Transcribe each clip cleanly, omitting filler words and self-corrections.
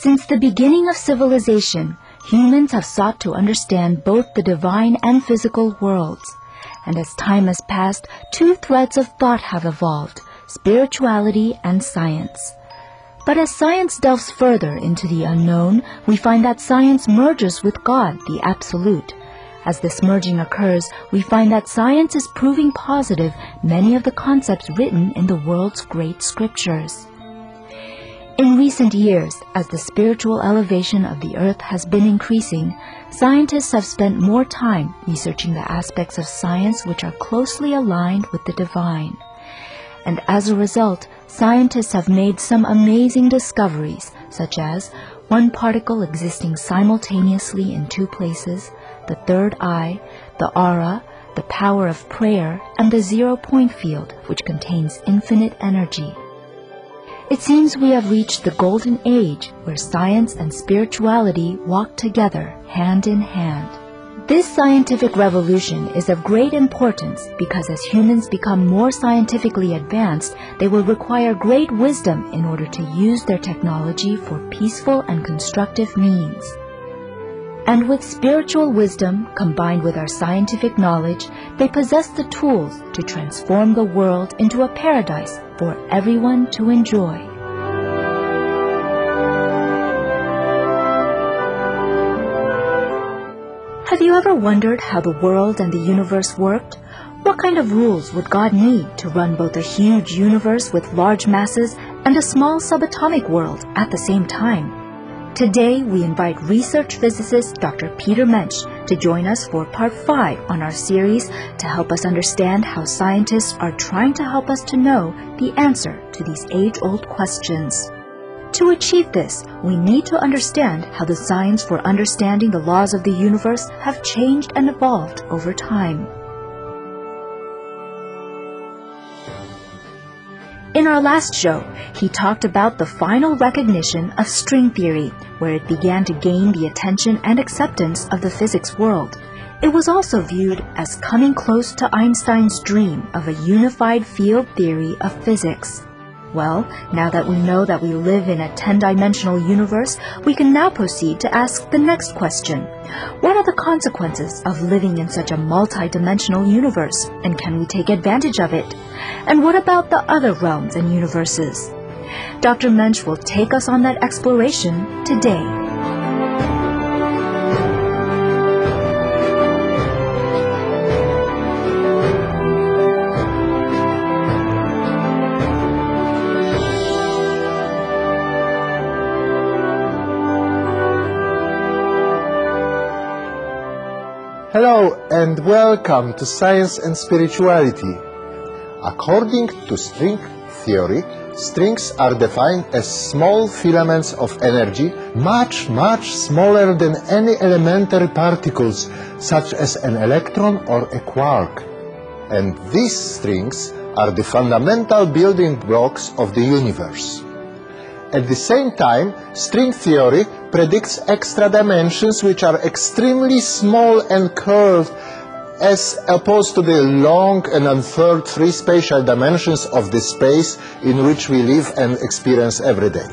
Since the beginning of civilization, humans have sought to understand both the divine and physical worlds. And as time has passed, two threads of thought have evolved, spirituality and science. But as science delves further into the unknown, we find that science merges with God, the Absolute. As this merging occurs, we find that science is proving positive many of the concepts written in the world's great scriptures. In recent years, as the spiritual elevation of the earth has been increasing, scientists have spent more time researching the aspects of science which are closely aligned with the divine. And as a result, scientists have made some amazing discoveries, such as one particle existing simultaneously in two places, the third eye, the aura, the power of prayer, and the zero-point field, which contains infinite energy. It seems we have reached the golden age where science and spirituality walk together, hand in hand. This scientific revolution is of great importance because as humans become more scientifically advanced, they will require great wisdom in order to use their technology for peaceful and constructive means. And with spiritual wisdom combined with our scientific knowledge, they possess the tools to transform the world into a paradise for everyone to enjoy. Have you ever wondered how the world and the universe worked? What kind of rules would God need to run both a huge universe with large masses and a small subatomic world at the same time? Today, we invite research physicist Dr. Peter Mensch to join us for Part 5 on our series to help us understand how scientists are trying to help us to know the answer to these age-old questions. To achieve this, we need to understand how the science for understanding the laws of the universe have changed and evolved over time. In our last show, he talked about the final recognition of string theory, where it began to gain the attention and acceptance of the physics world. It was also viewed as coming close to Einstein's dream of a unified field theory of physics. Well, now that we know that we live in a 10-dimensional universe, we can now proceed to ask the next question. What are the consequences of living in such a multi-dimensional universe, and can we take advantage of it? And what about the other realms and universes? Dr. Mensch will take us on that exploration today. Hello and welcome to Science and Spirituality. According to string theory, strings are defined as small filaments of energy much smaller than any elementary particles such as an electron or a quark. And these strings are the fundamental building blocks of the universe. At the same time, string theory predicts extra dimensions which are extremely small and curved as opposed to the long and unfurled three spatial dimensions of the space in which we live and experience every day.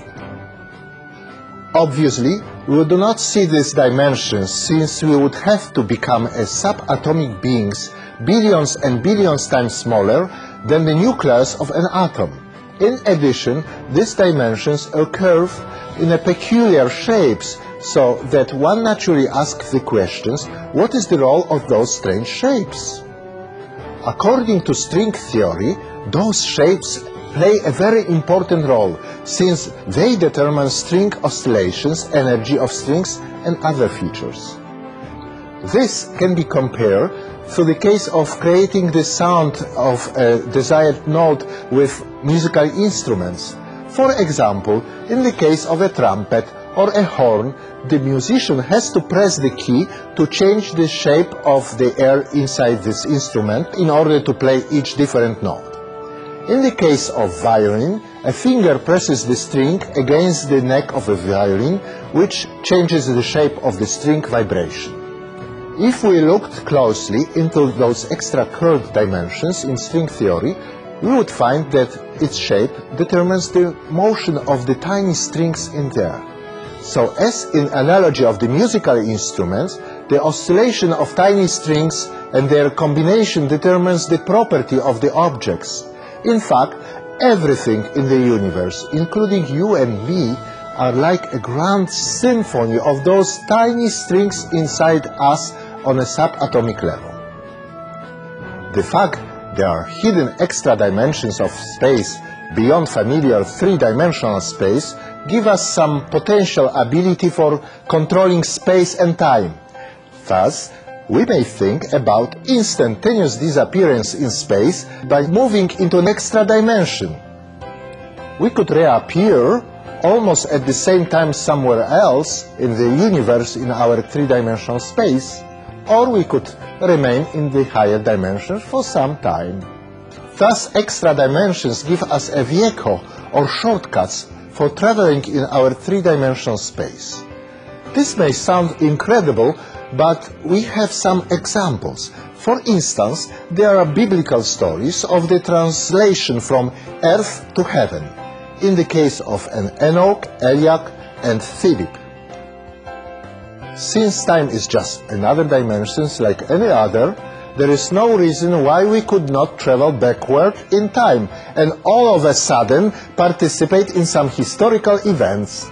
Obviously, we do not see these dimensions since we would have to become as subatomic beings billions and billions times smaller than the nucleus of an atom. In addition, these dimensions are curved in a peculiar shapes, so that one naturally asks the questions, what is the role of those strange shapes? According to string theory, those shapes play a very important role, since they determine string oscillations, energy of strings, and other features. This can be compared to the case of creating the sound of a desired note with musical instruments. For example, in the case of a trumpet or a horn, the musician has to press the key to change the shape of the air inside this instrument in order to play each different note. In the case of violin, a finger presses the string against the neck of a violin, which changes the shape of the string vibration. If we looked closely into those extra curved dimensions in string theory, we would find that its shape determines the motion of the tiny strings in there. So as in analogy of the musical instruments, the oscillation of tiny strings and their combination determines the property of the objects. In fact, everything in the universe, including you and me, are like a grand symphony of those tiny strings inside us on a subatomic level. The fact there are hidden extra dimensions of space beyond familiar three-dimensional space give us some potential ability for controlling space and time. Thus, we may think about instantaneous disappearance in space by moving into an extra dimension. We could reappear almost at the same time somewhere else in the universe in our three-dimensional space, or we could remain in the higher dimension for some time. Thus, extra dimensions give us a vehicle or shortcuts for traveling in our three-dimensional space. This may sound incredible, but we have some examples. For instance, there are biblical stories of the translation from earth to heaven, in the case of an Enoch, Eliak, and Philip. Since time is just another dimension like any other, there is no reason why we could not travel backward in time and all of a sudden participate in some historical events.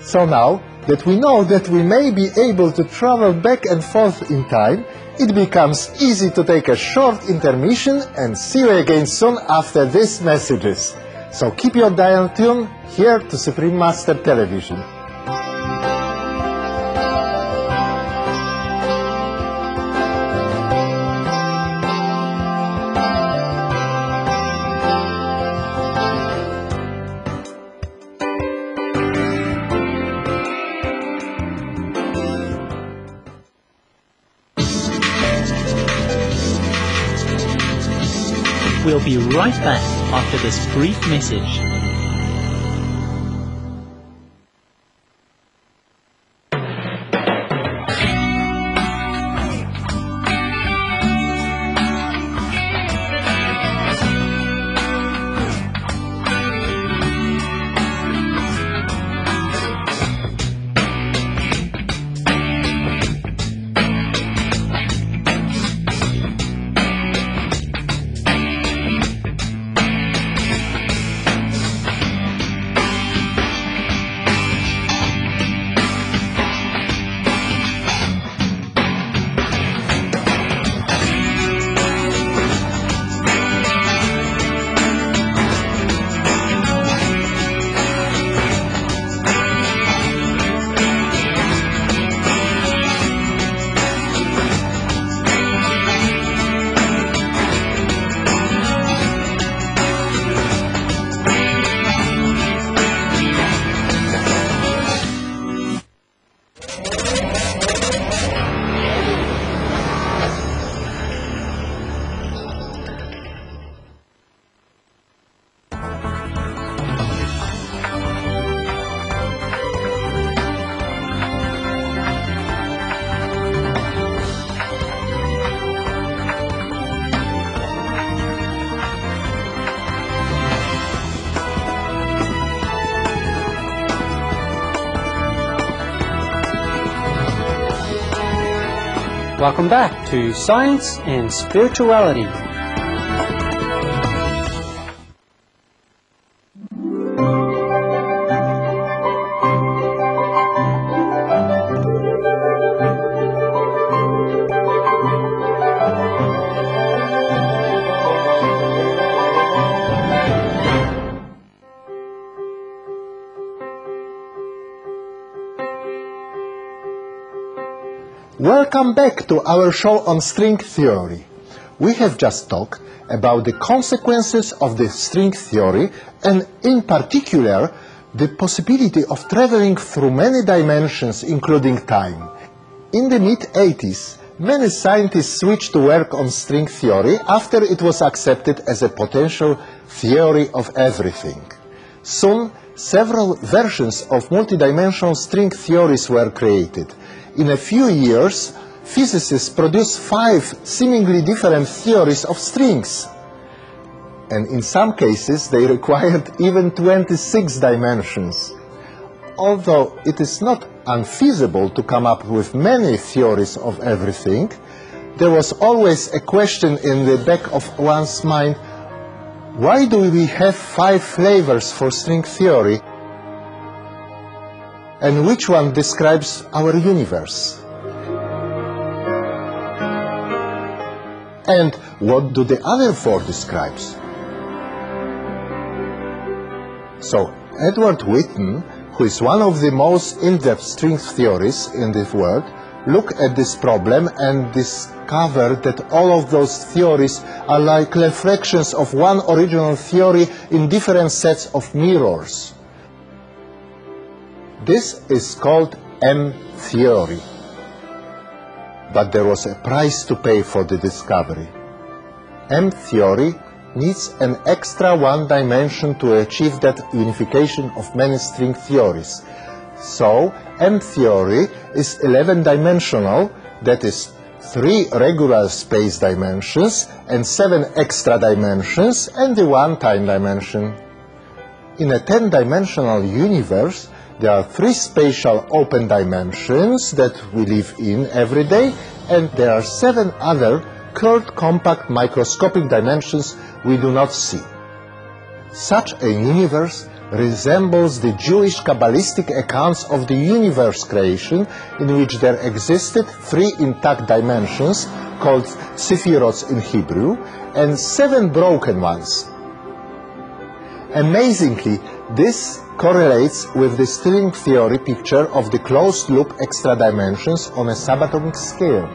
So now that we know that we may be able to travel back and forth in time, it becomes easy to take a short intermission and see you again soon after these messages. So keep your dial tuned here to Supreme Master Television. We'll be right back after this brief message. Welcome back to Science and Spirituality. Welcome back to our show on string theory. We have just talked about the consequences of the string theory and in particular the possibility of traveling through many dimensions including time. In the mid-80s, many scientists switched to work on string theory after it was accepted as a potential theory of everything. Soon, several versions of multidimensional string theories were created. In a few years, physicists produced 5 seemingly different theories of strings. and in some cases they required even 26 dimensions. Although it is not unfeasible to come up with many theories of everything, there was always a question in the back of one's mind: why do we have 5 flavors for string theory? And which one describes our universe? And what do the other 4 describe? So Edward Witten, who is one of the most in-depth string theorists in the world, looked at this problem and discovered that all of those theories are like reflections of one original theory in different sets of mirrors. This is called M-theory. But there was a price to pay for the discovery. M-theory needs an extra 1 dimension to achieve that unification of many string theories. So M-theory is 11-dimensional, that is 3 regular space dimensions and 7 extra dimensions and the 1 time dimension. In a 10-dimensional universe, there are 3 spatial open dimensions that we live in every day, and there are 7 other curved, compact, microscopic dimensions we do not see. Such a universe resembles the Jewish Kabbalistic accounts of the universe creation, in which there existed 3 intact dimensions, called sephirots in Hebrew, and 7 broken ones. Amazingly, this correlates with the string theory picture of the closed-loop extra dimensions on a subatomic scale.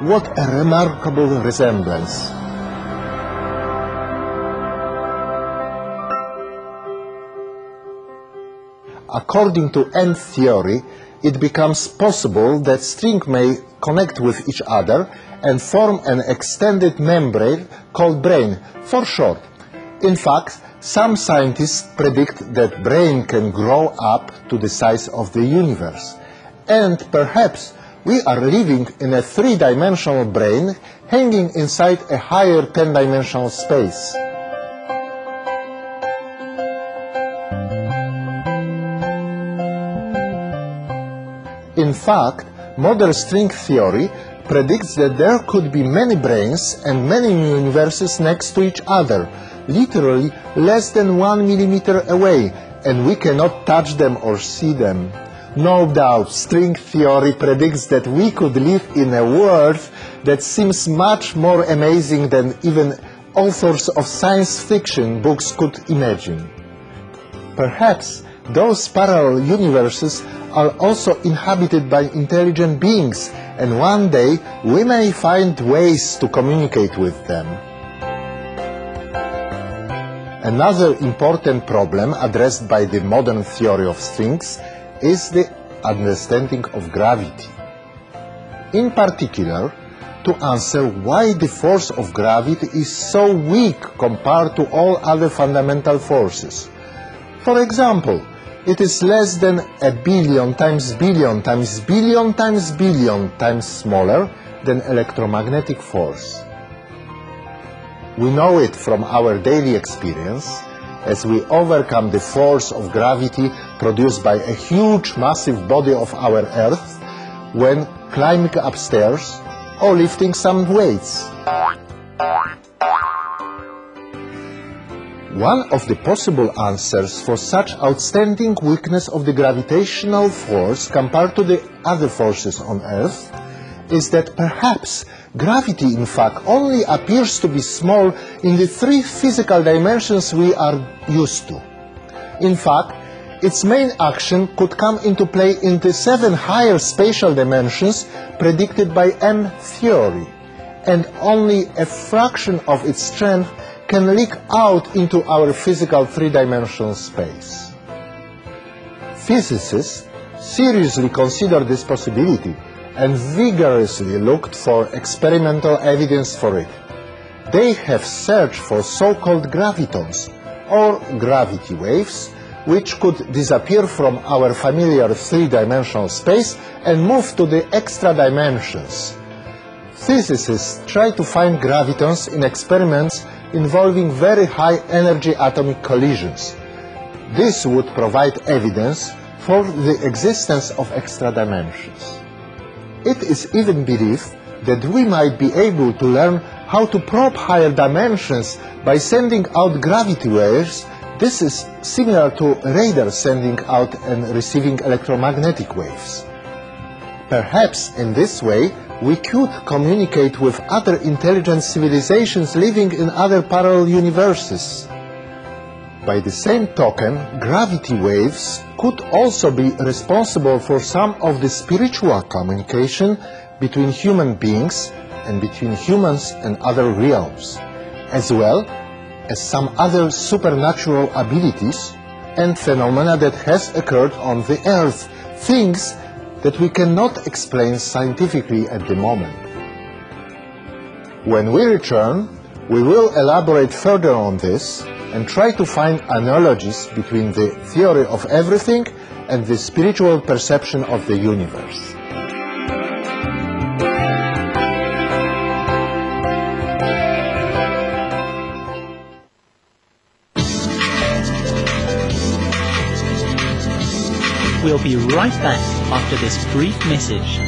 What a remarkable resemblance! According to M-theory, it becomes possible that strings may connect with each other and form an extended membrane called brane, for short. In fact, some scientists predict that brane can grow up to the size of the universe. And perhaps we are living in a 3-dimensional brane hanging inside a higher 10-dimensional space. In fact, modern string theory predicts that there could be many branes and many universes next to each other, literally less than 1 millimeter away, and we cannot touch them or see them. No doubt, string theory predicts that we could live in a world that seems much more amazing than even authors of science fiction books could imagine. Perhaps those parallel universes are also inhabited by intelligent beings, and one day we may find ways to communicate with them. Another important problem addressed by the modern theory of strings is the understanding of gravity. In particular, to answer why the force of gravity is so weak compared to all other fundamental forces. For example, it is less than 1 billion times billion times billion times billion times smaller than electromagnetic force. We know it from our daily experience as we overcome the force of gravity produced by a huge massive body of our Earth when climbing upstairs or lifting some weights. One of the possible answers for such outstanding weakness of the gravitational force compared to the other forces on Earth is that perhaps gravity, in fact, only appears to be small in the 3 physical dimensions we are used to. In fact, its main action could come into play in the 7 higher spatial dimensions predicted by M-theory, and only a fraction of its strength can leak out into our physical 3-dimensional space. Physicists seriously considered this possibility and vigorously looked for experimental evidence for it. They have searched for so-called gravitons, or gravity waves, which could disappear from our familiar 3-dimensional space and move to the extra dimensions. Physicists try to find gravitons in experiments involving very high energy atomic collisions. This would provide evidence for the existence of extra dimensions. It is even believed that we might be able to learn how to probe higher dimensions by sending out gravity waves. This is similar to radar sending out and receiving electromagnetic waves. Perhaps in this way we could communicate with other intelligent civilizations living in other parallel universes. By the same token, gravity waves could also be responsible for some of the spiritual communication between human beings and between humans and other realms, as well as some other supernatural abilities and phenomena that has occurred on the Earth, things that we cannot explain scientifically at the moment. When we return, we will elaborate further on this and try to find analogies between the theory of everything and the spiritual perception of the universe. We'll be right back after this brief message.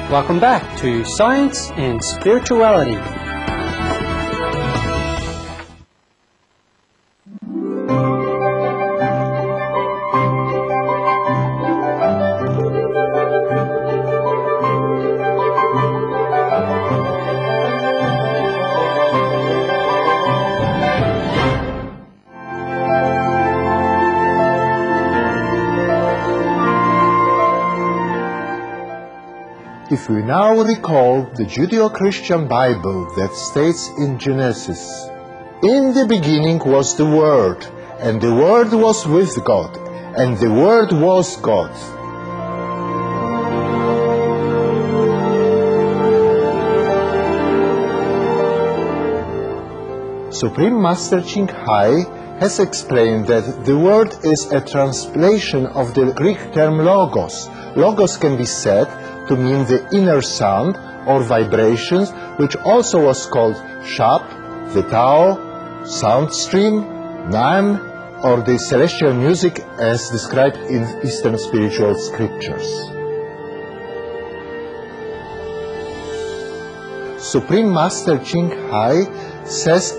Welcome back to Science and Spirituality. If we now recall the Judeo-Christian Bible that states in Genesis, "In the beginning was the Word, and the Word was with God, and the Word was God." Supreme Master Ching Hai has explained that the word is a translation of the Greek term logos. Logos can be said to mean the inner sound or vibrations, which also was called Shab, the Tao, sound stream, Nam, or the celestial music as described in Eastern spiritual scriptures. Supreme Master Ching Hai says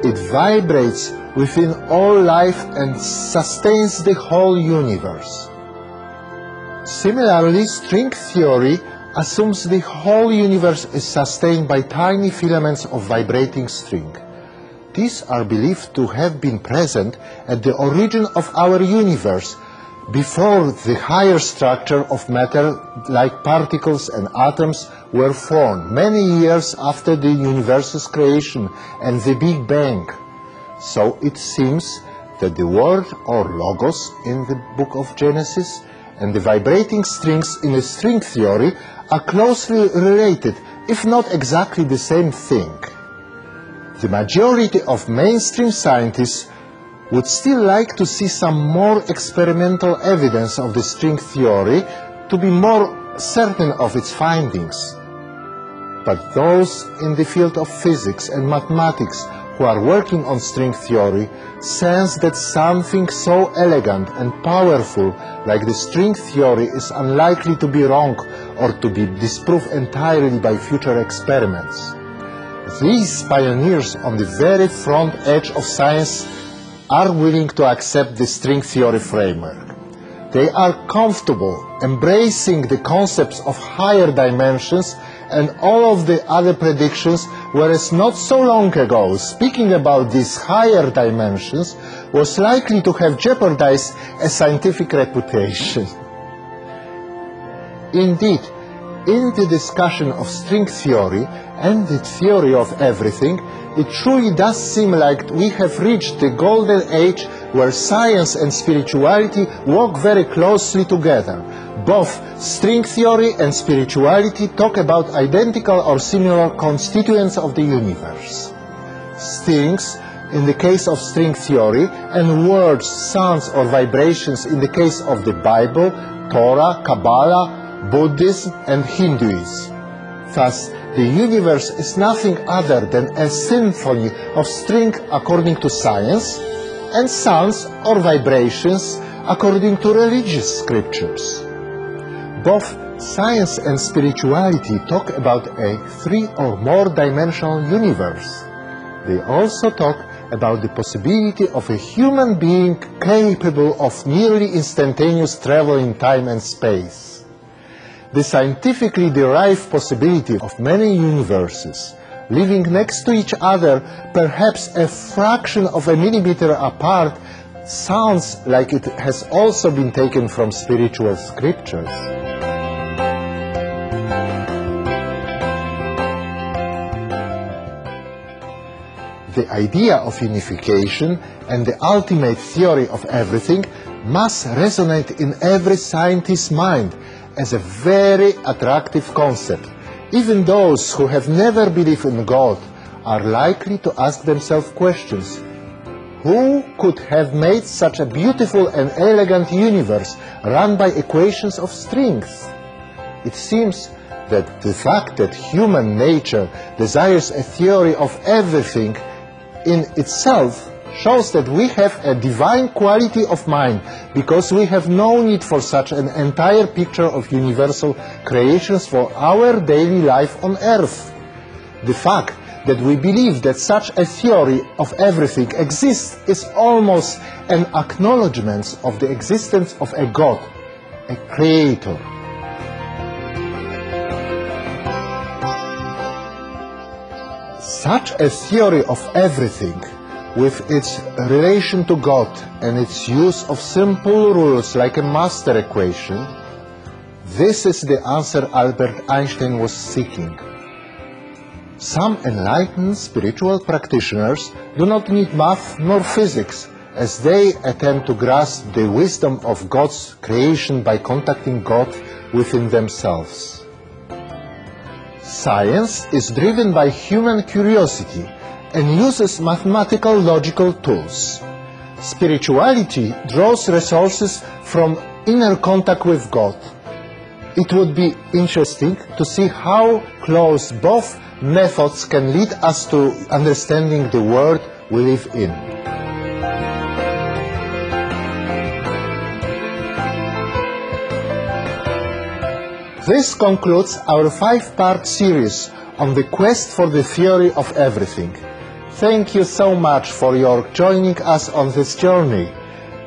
it vibrates within all life and sustains the whole universe. Similarly, string theory assumes the whole universe is sustained by tiny filaments of vibrating string. These are believed to have been present at the origin of our universe, before the higher structure of matter like particles and atoms were formed, many years after the universe's creation and the Big Bang. So it seems that the word or logos in the book of Genesis and the vibrating strings in the string theory are closely related, if not exactly the same thing. The majority of mainstream scientists would still like to see some more experimental evidence of the string theory to be more certain of its findings. But those in the field of physics and mathematics who are working on string theory sense that something so elegant and powerful like the string theory is unlikely to be wrong or to be disproved entirely by future experiments. These pioneers on the very front edge of science are willing to accept the string theory framework. They are comfortable embracing the concepts of higher dimensions and all of the other predictions, whereas not so long ago, speaking about these higher dimensions was likely to have jeopardized a scientific reputation. Indeed, in the discussion of string theory and the theory of everything, it truly does seem like we have reached the golden age where science and spirituality walk very closely together. Both string theory and spirituality talk about identical or similar constituents of the universe. Strings, in the case of string theory, and words, sounds or vibrations in the case of the Bible, Torah, Kabbalah, Buddhism and Hinduism. Thus, the universe is nothing other than a symphony of strings according to science and sounds or vibrations according to religious scriptures. Both science and spirituality talk about a 3 or more dimensional universe. They also talk about the possibility of a human being capable of nearly instantaneous travel in time and space. The scientifically derived possibility of many universes living next to each other, perhaps a fraction of a millimeter apart, sounds like it has also been taken from spiritual scriptures. The idea of unification and the ultimate theory of everything must resonate in every scientist's mind as a very attractive concept. Even those who have never believed in God are likely to ask themselves questions. Who could have made such a beautiful and elegant universe run by equations of strings? It seems that the fact that human nature desires a theory of everything in itself shows that we have a divine quality of mind, because we have no need for such an entire picture of universal creations for our daily life on earth. The fact that we believe that such a theory of everything exists is almost an acknowledgement of the existence of a God, a creator. Such a theory of everything, with its relation to God and its use of simple rules like a master equation, this is the answer Albert Einstein was seeking. Some enlightened spiritual practitioners do not need math nor physics, as they attempt to grasp the wisdom of God's creation by contacting God within themselves. Science is driven by human curiosity and uses mathematical logical tools. Spirituality draws resources from inner contact with God. It would be interesting to see how close both methods can lead us to understanding the world we live in. This concludes our 5-part series on the quest for the theory of everything. Thank you so much for your joining us on this journey.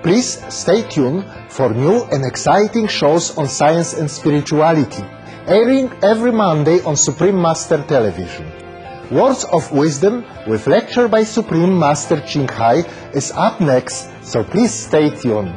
Please stay tuned for new and exciting shows on science and spirituality, airing every Monday on Supreme Master Television. Words of Wisdom with lecture by Supreme Master Ching Hai is up next, so please stay tuned.